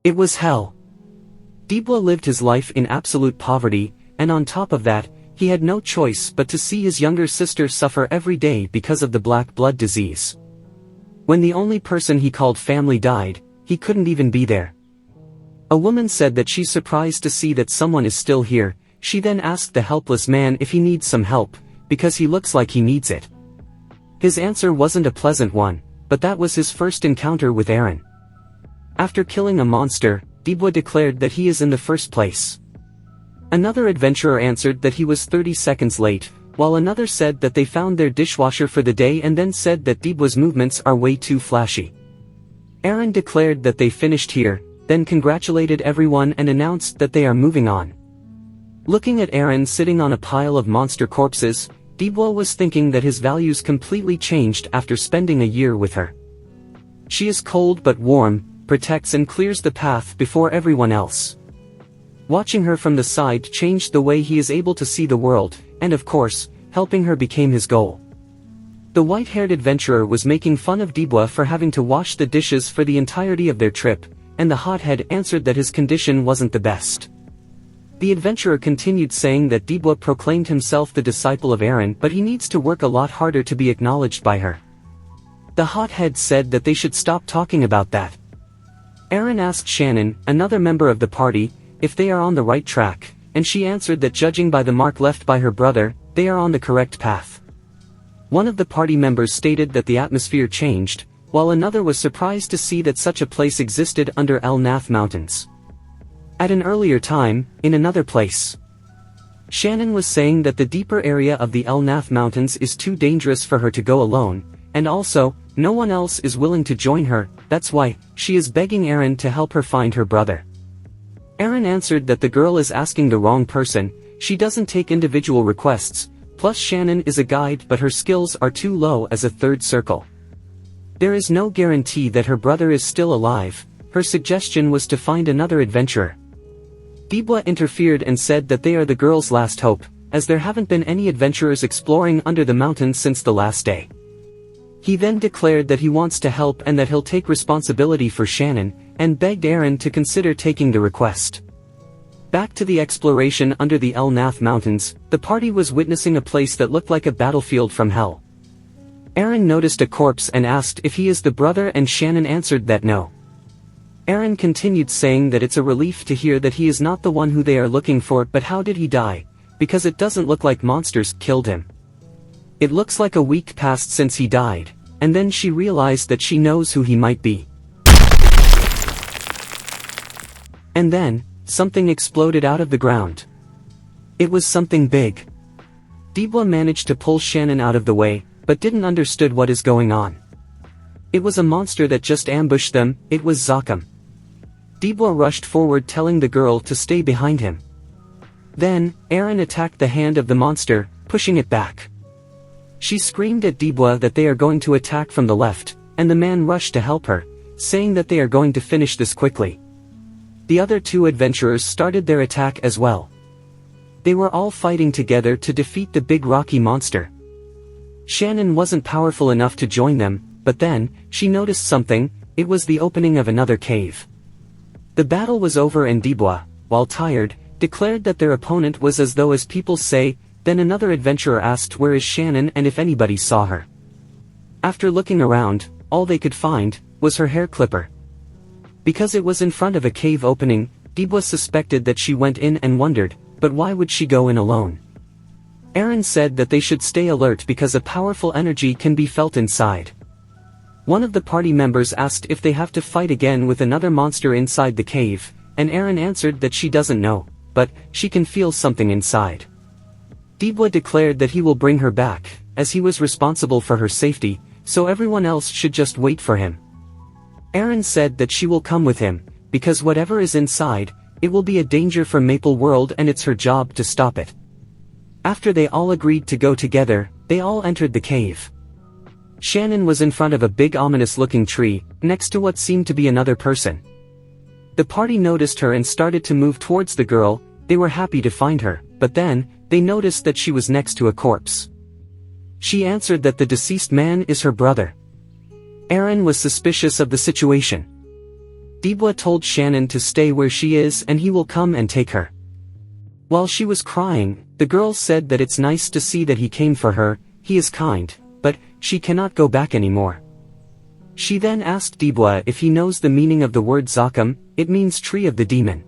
It was hell. Dibwa lived his life in absolute poverty, and on top of that, he had no choice but to see his younger sister suffer every day because of the black blood disease. When the only person he called family died, he couldn't even be there. A woman said that she's surprised to see that someone is still here. She then asked the helpless man if he needs some help, because he looks like he needs it. His answer wasn't a pleasant one, but that was his first encounter with Aaron. After killing a monster, Dibwa declared that he is in the first place. Another adventurer answered that he was 30 seconds late, while another said that they found their dishwasher for the day and then said that Dibwa's movements are way too flashy. Aaron declared that they finished here, then congratulated everyone and announced that they are moving on. Looking at Aaron sitting on a pile of monster corpses, Dibwa was thinking that his values completely changed after spending a year with her. She is cold but warm, protects and clears the path before everyone else. Watching her from the side changed the way he is able to see the world, and of course, helping her became his goal. The white-haired adventurer was making fun of Dibwa for having to wash the dishes for the entirety of their trip, and the hothead answered that his condition wasn't the best. The adventurer continued saying that Dibwa proclaimed himself the disciple of Aaron, but he needs to work a lot harder to be acknowledged by her. The hothead said that they should stop talking about that. Aaron asked Shannon, another member of the party, if they are on the right track, and she answered that judging by the mark left by her brother, they are on the correct path. One of the party members stated that the atmosphere changed, while another was surprised to see that such a place existed under El Nath Mountains. At an earlier time, in another place. Shannon was saying that the deeper area of the El Nath Mountains is too dangerous for her to go alone, and also, no one else is willing to join her, that's why, she is begging Aaron to help her find her brother. Aaron answered that the girl is asking the wrong person, she doesn't take individual requests, plus Shannon is a guide but her skills are too low as a third circle. There is no guarantee that her brother is still alive, her suggestion was to find another adventurer. Dibwa interfered and said that they are the girl's last hope, as there haven't been any adventurers exploring under the mountains since the last day. He then declared that he wants to help and that he'll take responsibility for Shannon, and begged Aaron to consider taking the request. Back to the exploration under the El Nath Mountains, the party was witnessing a place that looked like a battlefield from hell. Aaron noticed a corpse and asked if he is the brother, and Shannon answered that no. Aaron continued saying that it's a relief to hear that he is not the one who they are looking for, but how did he die? Because it doesn't look like monsters killed him. It looks like a week passed since he died, and then she realized that she knows who he might be. And then, something exploded out of the ground. It was something big. Dibwa managed to pull Shannon out of the way, but didn't understood what is going on. It was a monster that just ambushed them, it was Zakum. Dibwa rushed forward telling the girl to stay behind him. Then, Aaron attacked the hand of the monster, pushing it back. She screamed at Dibwa that they are going to attack from the left, and the man rushed to help her, saying that they are going to finish this quickly. The other two adventurers started their attack as well. They were all fighting together to defeat the big rocky monster. Shannon wasn't powerful enough to join them, but then, she noticed something, it was the opening of another cave. The battle was over and Dibwa, while tired, declared that their opponent was as though as people say. Then another adventurer asked where is Shannon and if anybody saw her. After looking around, all they could find was her hair clipper. Because it was in front of a cave opening, Dibwa suspected that she went in and wondered, but why would she go in alone? Aaron said that they should stay alert because a powerful energy can be felt inside. One of the party members asked if they have to fight again with another monster inside the cave, and Aaron answered that she doesn't know, but she can feel something inside. Dibwa declared that he will bring her back, as he was responsible for her safety, so everyone else should just wait for him. Aaron said that she will come with him, because whatever is inside, it will be a danger for Maple World and it's her job to stop it. After they all agreed to go together, they all entered the cave. Shannon was in front of a big ominous-looking tree, next to what seemed to be another person. The party noticed her and started to move towards the girl. They were happy to find her, but then, they noticed that she was next to a corpse. She answered that the deceased man is her brother. Aaron was suspicious of the situation. Dibwa told Shannon to stay where she is and he will come and take her. While she was crying, the girl said that it's nice to see that he came for her, he is kind, but she cannot go back anymore. She then asked Dibwa if he knows the meaning of the word Zakum. It means tree of the demon.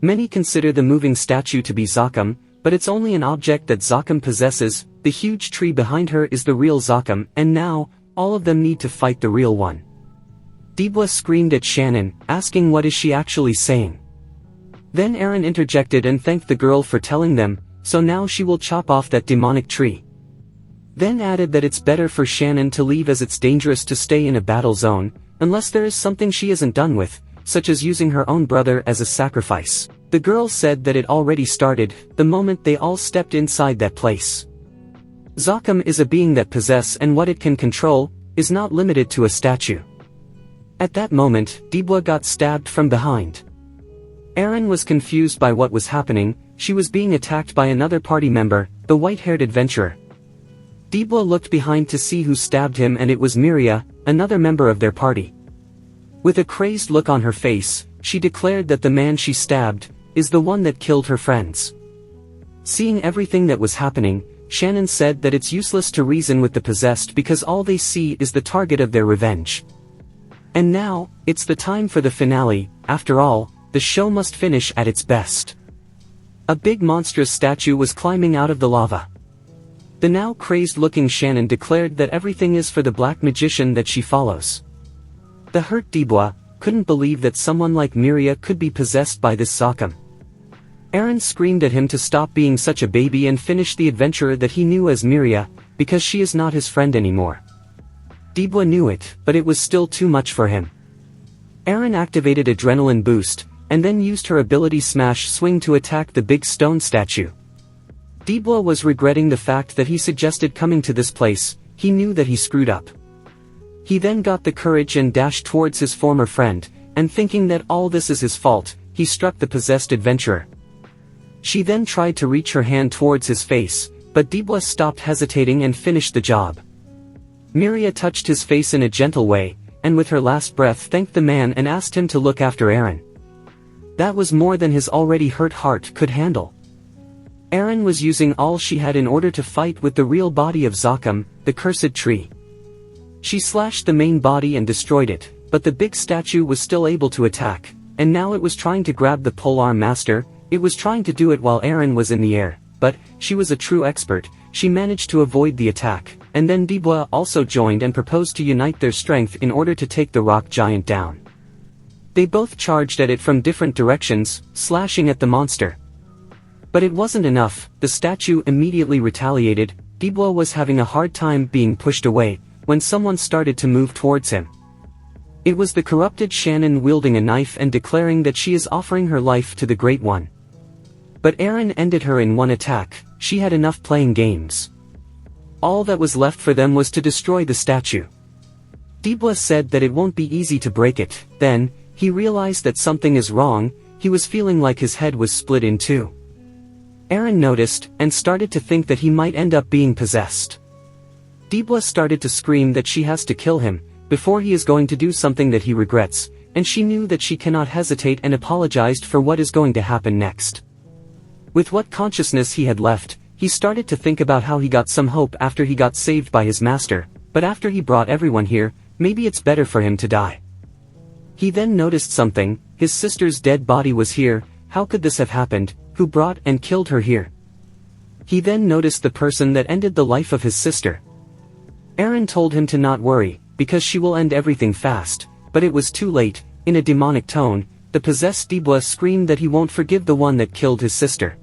Many consider the moving statue to be Zakum, but it's only an object that Zakum possesses. The huge tree behind her is the real Zakum, and now, all of them need to fight the real one. Dibwa screamed at Shannon, asking what is she actually saying. Then Aaron interjected and thanked the girl for telling them, so now she will chop off that demonic tree. Then added that it's better for Shannon to leave as it's dangerous to stay in a battle zone, unless there is something she isn't done with, such as using her own brother as a sacrifice. The girl said that it already started, the moment they all stepped inside that place. Zakum is a being that possesses and what it can control, is not limited to a statue. At that moment, Dibwa got stabbed from behind. Aaron was confused by what was happening. She was being attacked by another party member, the white-haired adventurer. Dibwa looked behind to see who stabbed him and it was Miria, another member of their party. With a crazed look on her face, she declared that the man she stabbed is the one that killed her friends. Seeing everything that was happening, Shannon said that it's useless to reason with the possessed because all they see is the target of their revenge. And now, it's the time for the finale. After all, the show must finish at its best. A big monstrous statue was climbing out of the lava. The now crazed-looking Shannon declared that everything is for the black magician that she follows. The hurt Dibwa couldn't believe that someone like Miria could be possessed by this Zakum. Aaron screamed at him to stop being such a baby and finish the adventurer that he knew as Miria, because she is not his friend anymore. Dibwa knew it, but it was still too much for him. Aaron activated Adrenaline Boost, and then used her ability Smash Swing to attack the big stone statue. Dibwa was regretting the fact that he suggested coming to this place. He knew that he screwed up. He then got the courage and dashed towards his former friend, and thinking that all this is his fault, he struck the possessed adventurer. She then tried to reach her hand towards his face, but Dibwa stopped hesitating and finished the job. Miria touched his face in a gentle way, and with her last breath thanked the man and asked him to look after Aaron. That was more than his already hurt heart could handle. Aaron was using all she had in order to fight with the real body of Zakum, the cursed tree. She slashed the main body and destroyed it, but the big statue was still able to attack, and now it was trying to grab the polearm master. It was trying to do it while Aaron was in the air, but she was a true expert. She managed to avoid the attack, and then Dibwa also joined and proposed to unite their strength in order to take the rock giant down. They both charged at it from different directions, slashing at the monster. But it wasn't enough. The statue immediately retaliated. Dibwa was having a hard time being pushed away, when someone started to move towards him. It was the corrupted Shannon wielding a knife and declaring that she is offering her life to the Great One. But Aaron ended her in one attack. She had enough playing games. All that was left for them was to destroy the statue. Dibwa said that it won't be easy to break it. Then, he realized that something is wrong. He was feeling like his head was split in two. Aaron noticed, and started to think that he might end up being possessed. Dibwa started to scream that she has to kill him, before he is going to do something that he regrets, and she knew that she cannot hesitate and apologized for what is going to happen next. With what consciousness he had left, he started to think about how he got some hope after he got saved by his master, but after he brought everyone here, maybe it's better for him to die. He then noticed something. His sister's dead body was here. How could this have happened? Who brought and killed her here? He then noticed the person that ended the life of his sister. Aaron told him to not worry, because she will end everything fast, but it was too late. In a demonic tone, the possessed Dibwa screamed that he won't forgive the one that killed his sister.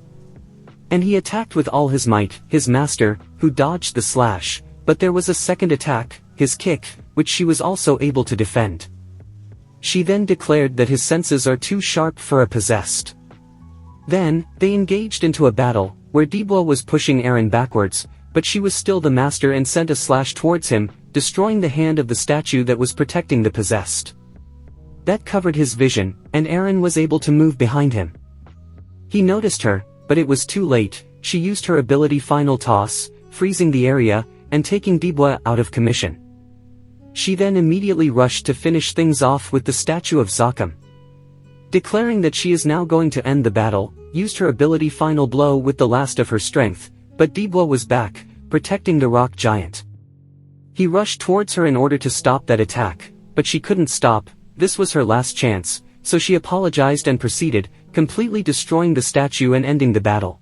And he attacked with all his might, his master, who dodged the slash, but there was a second attack, his kick, which she was also able to defend. She then declared that his senses are too sharp for a possessed. Then, they engaged into a battle, where Dibwa was pushing Aaron backwards, but she was still the master and sent a slash towards him, destroying the hand of the statue that was protecting the possessed. That covered his vision, and Aaron was able to move behind him. He noticed her, but it was too late. She used her ability Final Toss, freezing the area, and taking Dibwa out of commission. She then immediately rushed to finish things off with the statue of Zakum. Declaring that she is now going to end the battle, used her ability final blow with the last of her strength, but Dibwa was back, protecting the rock giant. He rushed towards her in order to stop that attack, but she couldn't stop. This was her last chance, so she apologized and proceeded, completely destroying the statue and ending the battle.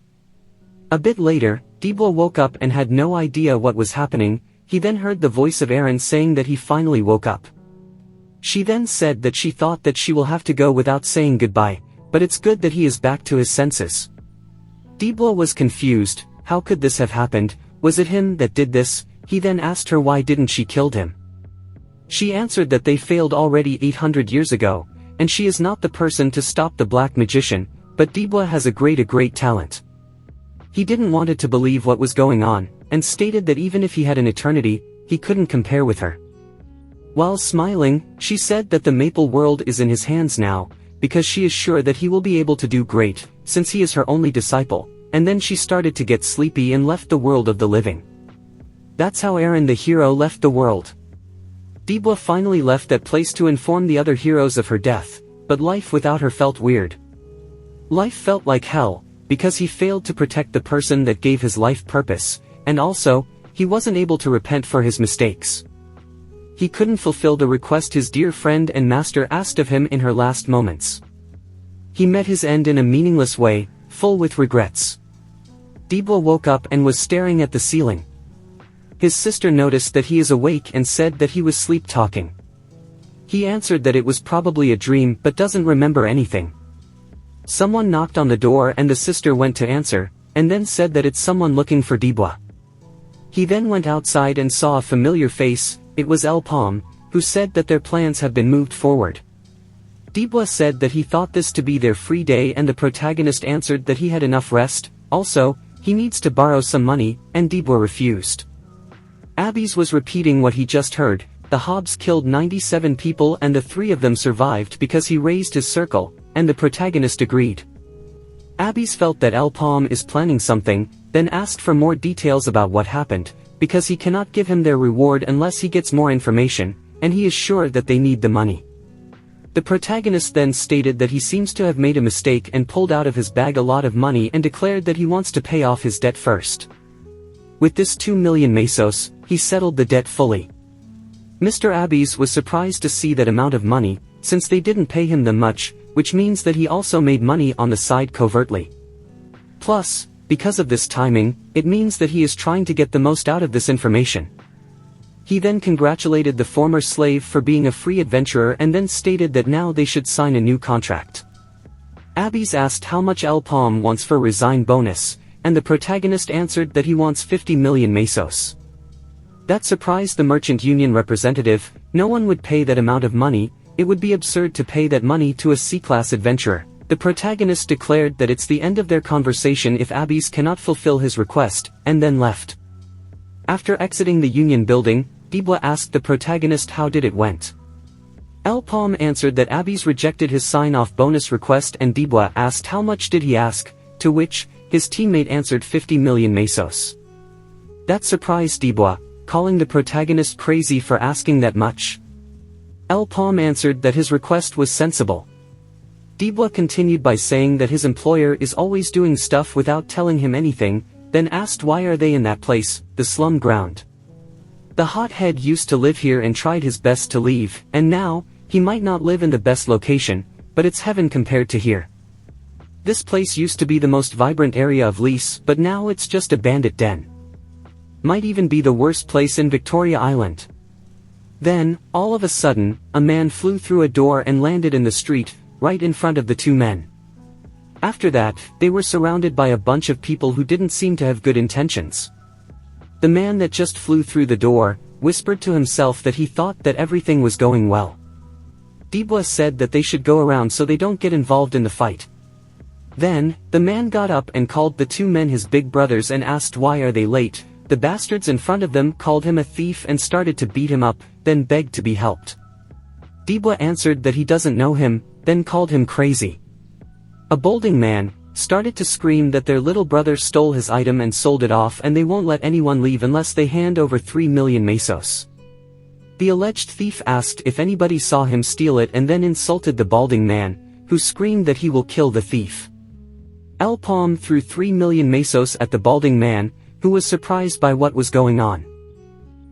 A bit later, Dibwa woke up and had no idea what was happening. He then heard the voice of Aaron saying that he finally woke up. She then said that she thought that she will have to go without saying goodbye, but it's good that he is back to his senses. Dibwa was confused. How could this have happened? Was it him that did this? He then asked her why didn't she killed him. She answered that they failed already 800 years ago, and she is not the person to stop the black magician, but Dibwa has a great talent. He didn't want it to believe what was going on, and stated that even if he had an eternity, he couldn't compare with her. While smiling, she said that the maple world is in his hands now, because she is sure that he will be able to do great, since he is her only disciple, and then she started to get sleepy and left the world of the living. That's how Aaron the hero left the world. Dibwa finally left that place to inform the other heroes of her death, but life without her felt weird. Life felt like hell, because he failed to protect the person that gave his life purpose, and also, he wasn't able to repent for his mistakes. He couldn't fulfill the request his dear friend and master asked of him in her last moments. He met his end in a meaningless way, full with regrets. Dibwa woke up and was staring at the ceiling. His sister noticed that he is awake and said that he was sleep-talking. He answered that it was probably a dream but doesn't remember anything. Someone knocked on the door and the sister went to answer, and then said that it's someone looking for Dibwa. He then went outside and saw a familiar face. It was El Palm, who said that their plans have been moved forward. Dibwa said that he thought this to be their free day and the protagonist answered that he had enough rest, also, he needs to borrow some money, and Dibwa refused. Abby's was repeating what he just heard. The Hobbs killed 97 people and the 3 of them survived because he raised his circle, and the protagonist agreed. Abby's felt that El Palm is planning something, then asked for more details about what happened, because he cannot give him their reward unless he gets more information, and he is sure that they need the money. The protagonist then stated that he seems to have made a mistake and pulled out of his bag a lot of money and declared that he wants to pay off his debt first. With this 2 million mesos, he settled the debt fully. Mr. Abby's was surprised to see that amount of money, since they didn't pay him that much, which means that he also made money on the side covertly. Plus, because of this timing, it means that he is trying to get the most out of this information. He then congratulated the former slave for being a free adventurer and then stated that now they should sign a new contract. Abby's asked how much El Palm wants for resign bonus, and the protagonist answered that he wants 50 million mesos. That surprised the merchant union representative. No one would pay that amount of money. It would be absurd to pay that money to a C-class adventurer. The protagonist declared that it's the end of their conversation if Abby's cannot fulfill his request, and then left. After exiting the union building, Dibwa asked the protagonist how did it went. El Palm answered that Abby's rejected his sign-off bonus request and Dibwa asked how much did he ask, to which, his teammate answered 50 million mesos. That surprised Dibwa, calling the protagonist crazy for asking that much. El Palm answered that his request was sensible. Dibwa continued by saying that his employer is always doing stuff without telling him anything, then asked why are they in that place, the slum ground. The hothead used to live here and tried his best to leave, and now, he might not live in the best location, but it's heaven compared to here. This place used to be the most vibrant area of Lys, but now it's just a bandit den. Might even be the worst place in Victoria Island. Then, all of a sudden, a man flew through a door and landed in the street, right in front of the 2 men. After that, they were surrounded by a bunch of people who didn't seem to have good intentions. The man that just flew through the door, whispered to himself that he thought that everything was going well. Dibwa said that they should go around so they don't get involved in the fight. Then, the man got up and called the 2 men his big brothers and asked why are they late. The bastards in front of them called him a thief and started to beat him up, then begged to be helped. Dibwa answered that he doesn't know him, then called him crazy. A bolding man started to scream that their little brother stole his item and sold it off and they won't let anyone leave unless they hand over 3 million mesos. The alleged thief asked if anybody saw him steal it and then insulted the balding man, who screamed that he will kill the thief. Alpom threw 3 million mesos at the balding man, who was surprised by what was going on.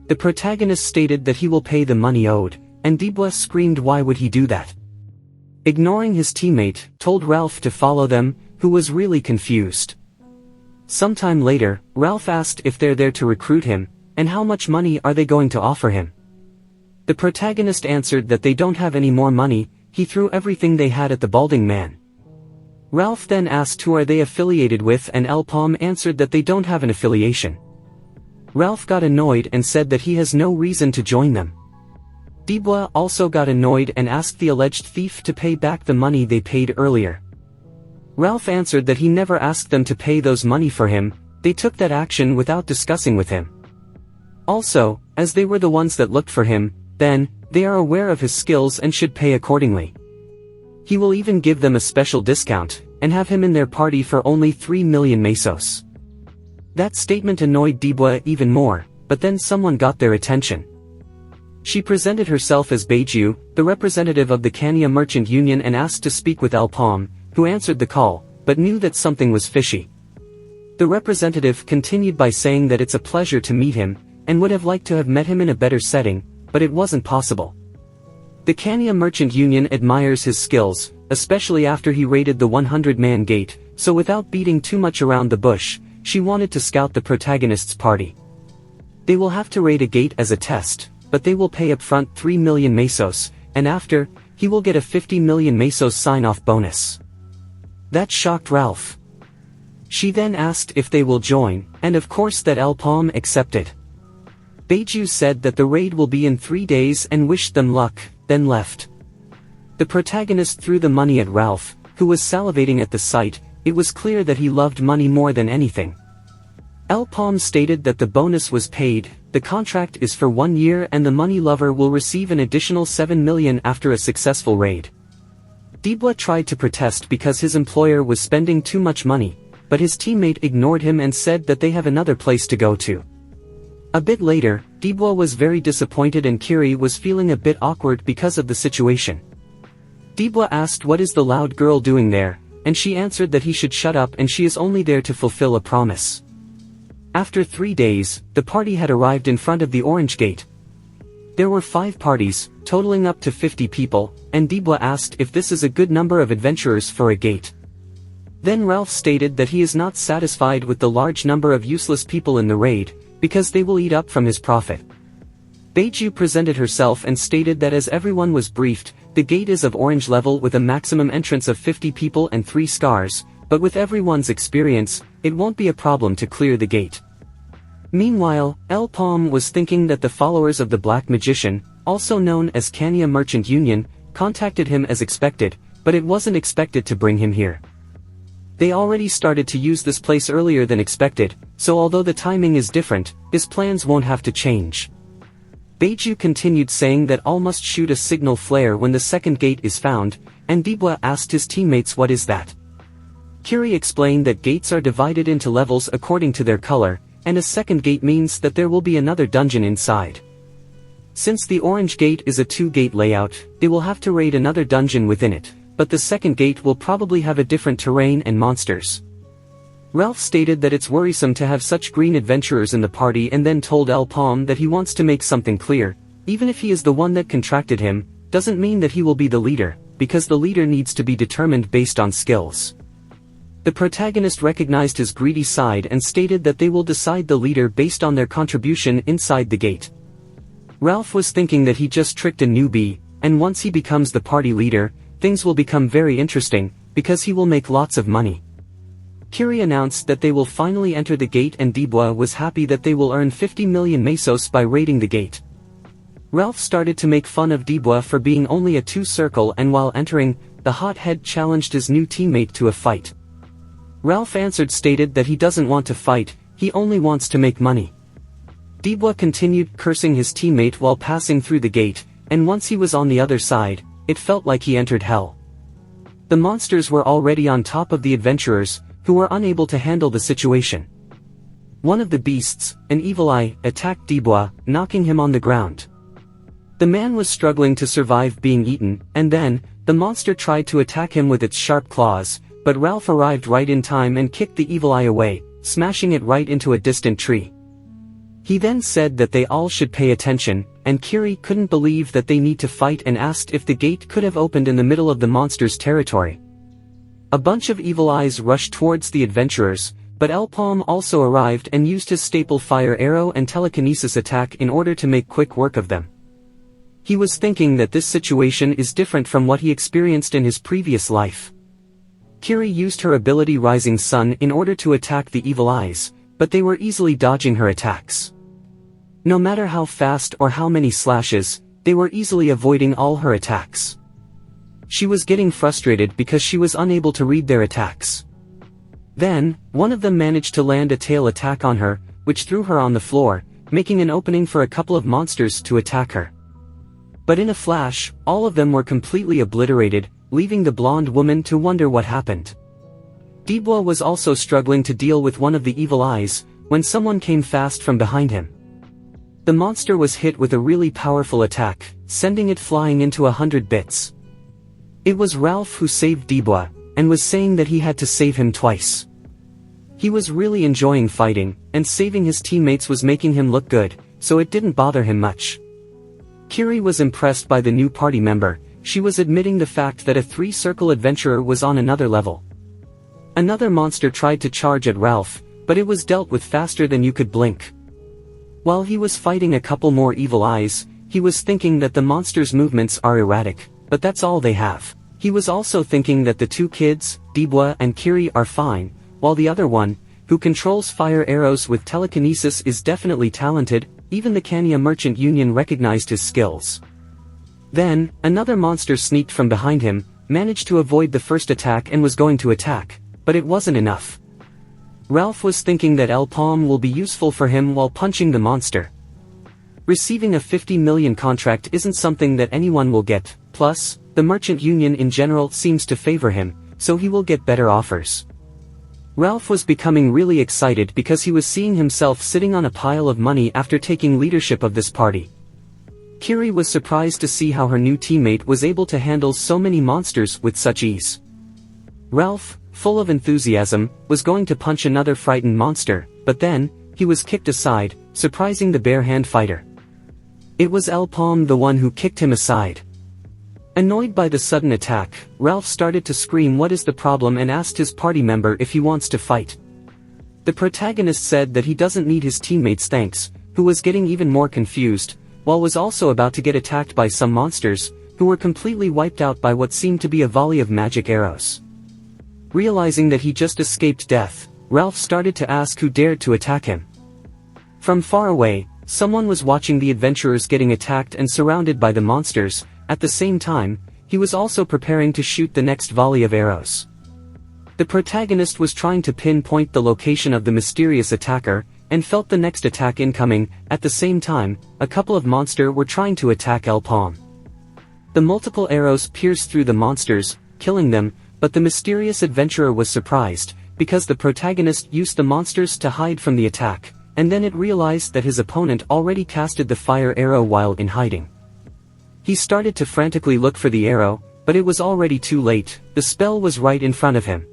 The protagonist stated that he will pay the money owed, and Dibwa screamed why would he do that. Ignoring his teammate, told Ralph to follow them, who was really confused. Sometime later, Ralph asked if they're there to recruit him, and how much money are they going to offer him. The protagonist answered that they don't have any more money. He threw everything they had at the balding man. Ralph then asked who are they affiliated with, and Alpom answered that they don't have an affiliation. Ralph got annoyed and said that he has no reason to join them. Dibwa also got annoyed and asked the alleged thief to pay back the money they paid earlier. Ralph answered that he never asked them to pay those money for him, they took that action without discussing with him. Also, as they were the ones that looked for him, then, they are aware of his skills and should pay accordingly. He will even give them a special discount, and have him in their party for only 3 million mesos. That statement annoyed Dibwa even more, but then someone got their attention. She presented herself as Beiju, the representative of the Kenya Merchant Union, and asked to speak with Alpom, who answered the call, but knew that something was fishy. The representative continued by saying that it's a pleasure to meet him, and would have liked to have met him in a better setting, but it wasn't possible. The Kenya Merchant Union admires his skills, especially after he raided the 100-man gate, so without beating too much around the bush, she wanted to scout the protagonist's party. They will have to raid a gate as a test, but they will pay upfront 3 million mesos, and after, he will get a 50 million mesos sign-off bonus. That shocked Ralph. She then asked if they will join, and of course that Alpom accepted. Beiju said that the raid will be in 3 days and wished them luck, then left. The protagonist threw the money at Ralph, who was salivating at the sight. It was clear that he loved money more than anything. Alpom stated that the bonus was paid, the contract is for 1 year and the money lover will receive an additional 7 million after a successful raid. Dibwa tried to protest because his employer was spending too much money, but his teammate ignored him and said that they have another place to go to. A bit later, Dibwa was very disappointed and Kiri was feeling a bit awkward because of the situation. Dibwa asked what is the loud girl doing there, and she answered that he should shut up and she is only there to fulfill a promise. After 3 days, the party had arrived in front of the Orange Gate. There were 5 parties, totaling up to 50 people, and Dibwa asked if this is a good number of adventurers for a gate. Then Ralph stated that he is not satisfied with the large number of useless people in the raid, because they will eat up from his profit. Beiju presented herself and stated that as everyone was briefed, the gate is of orange level with a maximum entrance of 50 people and 3 scars, but with everyone's experience, it won't be a problem to clear the gate. Meanwhile, Alpom was thinking that the followers of the Black Magician, also known as Kenya Merchant Union, contacted him as expected, but it wasn't expected to bring him here. They already started to use this place earlier than expected, so although the timing is different, his plans won't have to change. Beiju continued saying that all must shoot a signal flare when the second gate is found, and Dibwa asked his teammates what is that. Kiri explained that gates are divided into levels according to their color, and a second gate means that there will be another dungeon inside. Since the Orange Gate is a 2-gate layout, they will have to raid another dungeon within it, but the second gate will probably have a different terrain and monsters. Ralph stated that it's worrisome to have such green adventurers in the party and then told Alpom that he wants to make something clear. Even if he is the one that contracted him, doesn't mean that he will be the leader, because the leader needs to be determined based on skills. The protagonist recognized his greedy side and stated that they will decide the leader based on their contribution inside the gate. Ralph was thinking that he just tricked a newbie, and once he becomes the party leader, things will become very interesting, because he will make lots of money. Kiri announced that they will finally enter the gate and Dibwa was happy that they will earn 50 million mesos by raiding the gate. Ralph started to make fun of Dibwa for being only a 2-circle, and while entering, the hothead challenged his new teammate to a fight. Ralph answered stated that he doesn't want to fight, he only wants to make money. Dibwa continued cursing his teammate while passing through the gate, and once he was on the other side, it felt like he entered hell. The monsters were already on top of the adventurers, who were unable to handle the situation. One of the beasts, an evil eye, attacked Dibwa, knocking him on the ground. The man was struggling to survive being eaten, and then, the monster tried to attack him with its sharp claws, but Ralph arrived right in time and kicked the evil eye away, smashing it right into a distant tree. He then said that they all should pay attention, and Kiri couldn't believe that they need to fight and asked if the gate could have opened in the middle of the monster's territory. A bunch of evil eyes rushed towards the adventurers, but Elpalm also arrived and used his staple fire arrow and telekinesis attack in order to make quick work of them. He was thinking that this situation is different from what he experienced in his previous life. Kiri used her ability Rising Sun in order to attack the evil eyes, but they were easily dodging her attacks. No matter how fast or how many slashes, they were easily avoiding all her attacks. She was getting frustrated because she was unable to read their attacks. Then, one of them managed to land a tail attack on her, which threw her on the floor, making an opening for a couple of monsters to attack her. But in a flash, all of them were completely obliterated, leaving the blonde woman to wonder what happened. Debois was also struggling to deal with one of the evil eyes, when someone came fast from behind him. The monster was hit with a really powerful attack, sending it flying into 100 bits. It was Ralph who saved Debois, and was saying that he had to save him twice. He was really enjoying fighting, and saving his teammates was making him look good, so it didn't bother him much. Kiri was impressed by the new party member. She was admitting the fact that a three-circle adventurer was on another level. Another monster tried to charge at Ralph, but it was dealt with faster than you could blink. While he was fighting a couple more evil eyes, he was thinking that the monster's movements are erratic, but that's all they have. He was also thinking that the two kids, Debois and Kiri, are fine, while the other one, who controls fire arrows with telekinesis, is definitely talented. Even the Kanya Merchant Union recognized his skills. Then, another monster sneaked from behind him, managed to avoid the first attack and was going to attack, but it wasn't enough. Ralph was thinking that Elpalm will be useful for him while punching the monster. Receiving a 50 million contract isn't something that anyone will get, plus, the Merchant Union in general seems to favor him, so he will get better offers. Ralph was becoming really excited because he was seeing himself sitting on a pile of money after taking leadership of this party. Kiri was surprised to see how her new teammate was able to handle so many monsters with such ease. Ralph, full of enthusiasm, was going to punch another frightened monster, but then, he was kicked aside, surprising the bare hand fighter. It was Elpalm the one who kicked him aside. Annoyed by the sudden attack, Ralph started to scream what is the problem and asked his party member if he wants to fight. The protagonist said that he doesn't need his teammates' thanks, who was getting even more confused, while was also about to get attacked by some monsters, who were completely wiped out by what seemed to be a volley of magic arrows. Realizing that he just escaped death, Ralph started to ask who dared to attack him. From far away, someone was watching the adventurers getting attacked and surrounded by the monsters. At the same time, he was also preparing to shoot the next volley of arrows. The protagonist was trying to pinpoint the location of the mysterious attacker, and felt the next attack incoming. At the same time, a couple of monsters were trying to attack Elpalm. The multiple arrows pierced through the monsters, killing them, but the mysterious adventurer was surprised, because the protagonist used the monsters to hide from the attack, and then it realized that his opponent already casted the fire arrow while in hiding. He started to frantically look for the arrow, but it was already too late. The spell was right in front of him.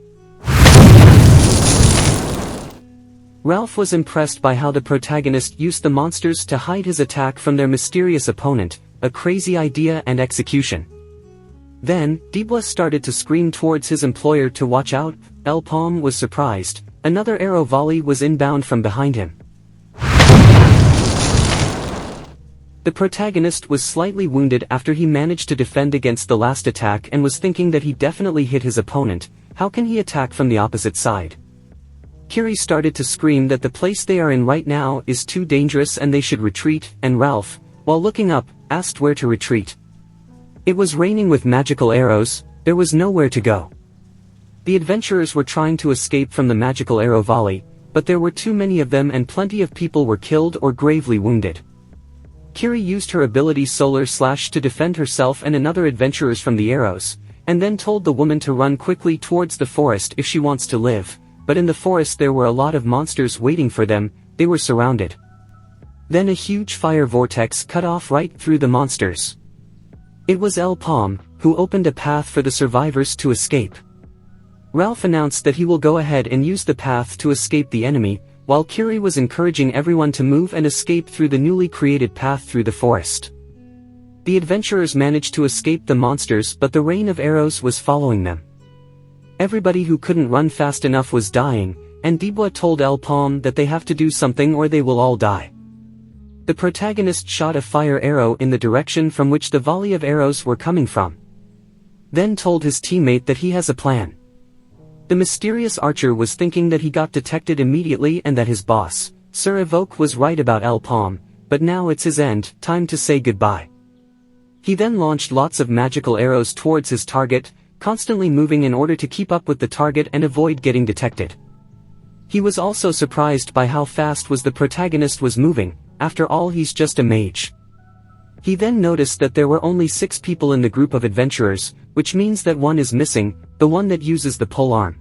Ralph was impressed by how the protagonist used the monsters to hide his attack from their mysterious opponent, a crazy idea and execution. Then, Debois started to scream towards his employer to watch out. Elpalm was surprised. Another arrow volley was inbound from behind him. The protagonist was slightly wounded after he managed to defend against the last attack and was thinking that he definitely hit his opponent. How can he attack from the opposite side? Kiri started to scream that the place they are in right now is too dangerous and they should retreat, and Ralph, while looking up, asked where to retreat. It was raining with magical arrows, there was nowhere to go. The adventurers were trying to escape from the magical arrow volley, but there were too many of them and plenty of people were killed or gravely wounded. Kiri used her ability Solar Slash to defend herself and another adventurers from the arrows, and then told the woman to run quickly towards the forest if she wants to live, but in the forest there were a lot of monsters waiting for them. They were surrounded. Then a huge fire vortex cut off right through the monsters. It was El Palm, who opened a path for the survivors to escape. Ralph announced that he will go ahead and use the path to escape the enemy, while Kiri was encouraging everyone to move and escape through the newly created path through the forest. The adventurers managed to escape the monsters, but the rain of arrows was following them. Everybody who couldn't run fast enough was dying, and Dibwa told El Palm that they have to do something or they will all die. The protagonist shot a fire arrow in the direction from which the volley of arrows were coming from. Then told his teammate that he has a plan. The mysterious archer was thinking that he got detected immediately and that his boss, Sir Evoke, was right about El Palm, but now it's his end, time to say goodbye. He then launched lots of magical arrows towards his target, constantly moving in order to keep up with the target and avoid getting detected. He was also surprised by how fast the protagonist was moving. After all, he's just a mage. He then noticed that there were only 6 people in the group of adventurers, which means that one is missing, the one that uses the pole arm.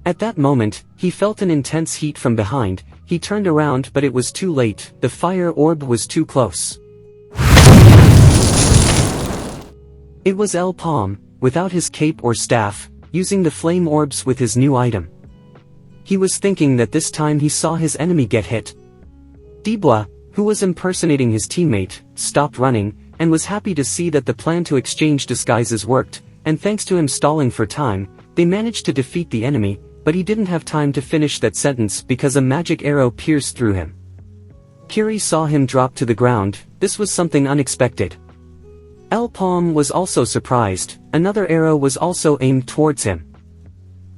At that moment, he felt an intense heat from behind. He turned around, but it was too late. The fire orb was too close. It was El Palm, without his cape or staff, using the flame orbs with his new item. He was thinking that this time he saw his enemy get hit. Dibwa, who was impersonating his teammate, stopped running, and was happy to see that the plan to exchange disguises worked, and thanks to him stalling for time, they managed to defeat the enemy, but he didn't have time to finish that sentence because a magic arrow pierced through him. Kiri saw him drop to the ground. This was something unexpected. El Palm was also surprised. Another arrow was also aimed towards him.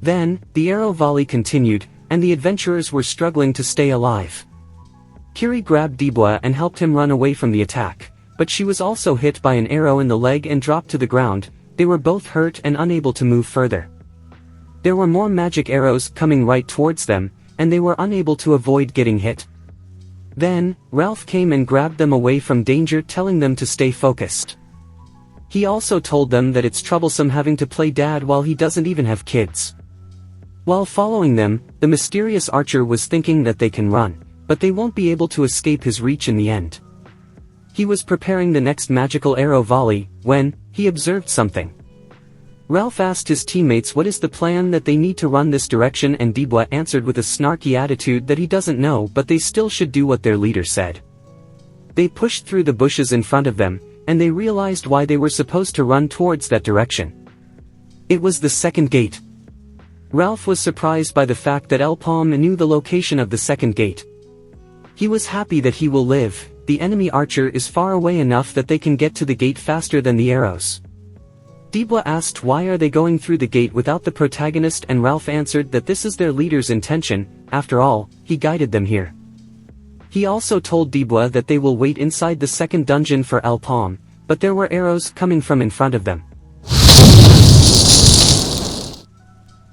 Then, the arrow volley continued, and the adventurers were struggling to stay alive. Kiri grabbed Dibwa and helped him run away from the attack, but she was also hit by an arrow in the leg and dropped to the ground. They were both hurt and unable to move further. There were more magic arrows coming right towards them, and they were unable to avoid getting hit. Then, Ralph came and grabbed them away from danger, telling them to stay focused. He also told them that it's troublesome having to play dad while he doesn't even have kids. While following them, the mysterious archer was thinking that they can run, but they won't be able to escape his reach in the end. He was preparing the next magical arrow volley, when he observed something. Ralph asked his teammates what is the plan, that they need to run this direction, and Dibwa answered with a snarky attitude that he doesn't know, but they still should do what their leader said. They pushed through the bushes in front of them, and they realized why they were supposed to run towards that direction. It was the second gate. Ralph was surprised by the fact that El Palm knew the location of the second gate. He was happy that he will live. The enemy archer is far away enough that they can get to the gate faster than the arrows. Dibwa asked why are they going through the gate without the protagonist, and Ralph answered that this is their leader's intention. After all, he guided them here. He also told Dibwa that they will wait inside the second dungeon for El Palm, but there were arrows coming from in front of them.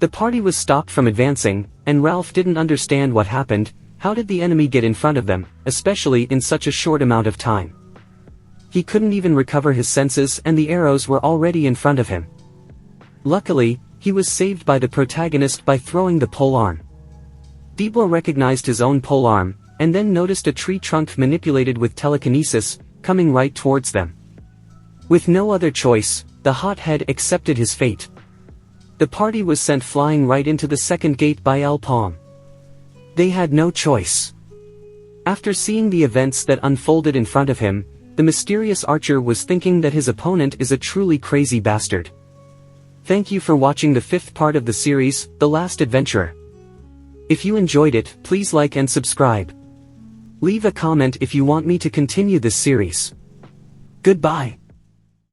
The party was stopped from advancing, and Ralph didn't understand what happened. How did the enemy get in front of them, especially in such a short amount of time? He couldn't even recover his senses, and the arrows were already in front of him. Luckily, he was saved by the protagonist by throwing the polearm. Dibwa recognized his own polearm, and then noticed a tree trunk manipulated with telekinesis, coming right towards them. With no other choice, the hothead accepted his fate. The party was sent flying right into the second gate by El Palm. They had no choice. After seeing the events that unfolded in front of him, the mysterious archer was thinking that his opponent is a truly crazy bastard. Thank you for watching the 5th part of the series, The Last Adventurer. If you enjoyed it, please like and subscribe. Leave a comment if you want me to continue this series. Goodbye.